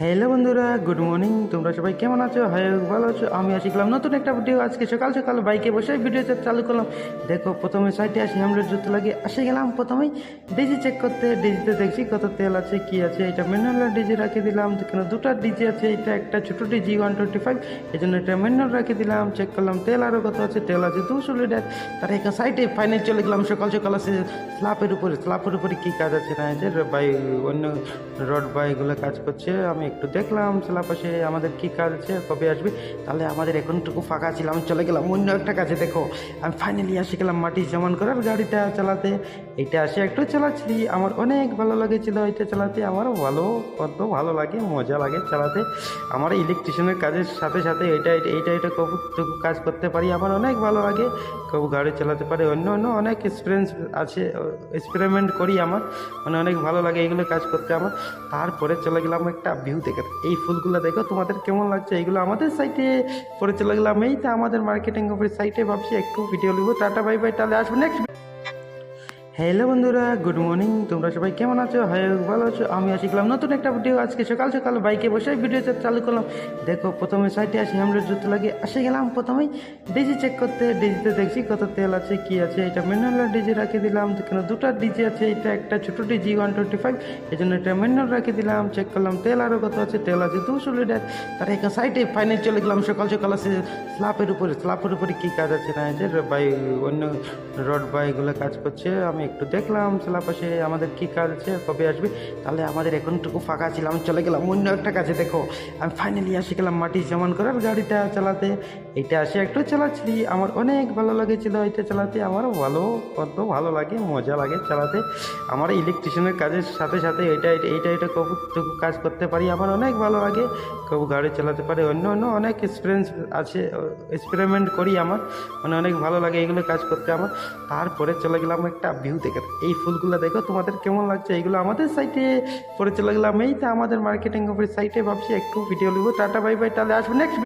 Hello বন্ধুরা, good morning. তোমরা সবাই কেমন আছো? হ্যাঁ, ভালো আছো? আমি আসলাম নতুন একটা ভিডিও। আজকে সকাল সকাল বাইকে বসে ভিডিওটা চালু করলাম। দেখো, প্রথমে সাইডে আসি, আমরা জুতো লাগিয়ে আসে গেলাম। প্রথমেই ডিজি চেক করতে, ডিজিতে দেখছি কত তেল আছে, কি আছে। এটা ম্যানুয়াল ডিজি রাখে দিলাম, এখানে দুটো ডিজি আছে। এটা একটা ছোটো ডিজি 125, এই জন্য এটা ম্যানুয়াল রাখে দিলাম। চেক করলাম তেল আরও কত আছে, তেল আছে 200 লিটার। তার এখানে সাইডে ফাইনাল চলে গেলাম সকাল সকাল। আছে স্ল্যাপের উপরে কী কাজ আছে না, যে বাই অন্য রড বা এগুলো কাজ করছে। আমি একটু দেখলাম পাশে আমাদের কী কাজ আছে, কবে আসবে। তাহলে আমাদের এখনটুকু ফাঁকা ছিল, আমি চলে গেলাম অন্য একটা কাজে। দেখো, আমি ফাইনালি আসে গেলাম মাটি জমান করার গাড়িটা চালাতে। এটা আসে একটু চালাচ্ছি, আমার অনেক ভালো লাগেছিল এটা চালাতে। আমারও কত ভালো লাগে, মজা লাগে চালাতে। আমার ইলেকট্রিশিয়ানের কাজের সাথে সাথে এইটা কবুটুকু কাজ করতে পারি, আমার অনেক ভালো লাগে। কবু গাড়ি চালাতে পারে, অন্য অনেক এক্সপিরিয়েন্স আছে, এক্সপেরিমেন্ট করি। আমার অনেক ভালো লাগে এইগুলো কাজ করতে আমার। তারপরে চলে গেলাম একটা ভিউ দেখে। এই ফুলগুলো দেখো, তোমাদের কেমন লাগছে? এইগুলো আমাদের সাইটে। পরে চলে গেলাম এই তো আমাদের মার্কেটিং অফিস সাইটে। ভাবছি একটু ভিডিও নেবো। Tata, bye bye. তাহলে আসবো নেক্সট। হ্যালো বন্ধুরা, গুড মর্নিং। তোমরা সবাই কেমন আছো? হ্যাঁ, ভালো আছো? আমি আসলাম নতুন একটা ভিডিও। আজকে সকাল সকাল বাইকে বসে ভিডিওটা চালু করলাম। দেখো, প্রথমে সাইডে আসি, আমরা জুতো লাগিয়ে আসে গেলাম। প্রথমেই ডিজি চেক করতে, ডিজিতে দেখছি কত তেল আছে, কি আছে। এটা ম্যানুয়াল ডিজি রাখে দিলাম, এখানে দুটো ডিজি আছে। এটা একটা ছোটো ডিজি 125, এই জন্য এটা ম্যানুয়াল রাখে দিলাম। চেক করলাম তেল আরও কত আছে, তেল আছে 200 লিটার। তার এখানে সাইডে ফাইনাল চলে গেলাম সকাল সকাল। আছে স্ল্যাপের উপরে কী কাজ আছে না, যে বাই অন্য রড বা এগুলো কাজ করছে। আমি একটু দেখলাম পাশে আমাদের কী কাজ আছে, কবে আসবে। তাহলে আমাদের এখনটুকু ফাঁকা ছিল, আমি চলে গেলাম অন্য একটা কাজে। দেখো, আমি ফাইনালি আসে গেলাম মাটি জমান করার গাড়িটা চালাতে। এটা আসে একটু চালাচ্ছি, আমার অনেক ভালো লাগেছিল এটা চালাতে। আমারও কত ভালো লাগে, মজা লাগে চালাতে। আমার ইলেকট্রিশিয়ানের কাজের সাথে সাথে এইটা কবুটুকু কাজ করতে পারি, আমার অনেক ভালো লাগে। কবু গাড়ি চালাতে পারে, অন্য অনেক এক্সপিরিয়েন্স আছে, এক্সপেরিমেন্ট করি। আমার অনেক ভালো লাগে এইগুলো কাজ করতে আমার। তারপরে চলে গেলাম একটা ভিউ দেখে। এই ফুলগুলো দেখো, তোমাদের কেমন লাগছে? এইগুলো আমাদের সাইটে। পরে চলে গেলাম এই তো আমাদের মার্কেটিং অফিস সাইটে। ভাবছি একটু ভিডিও নেবো। Tata, bye bye. তাহলে আসবো নেক্সট।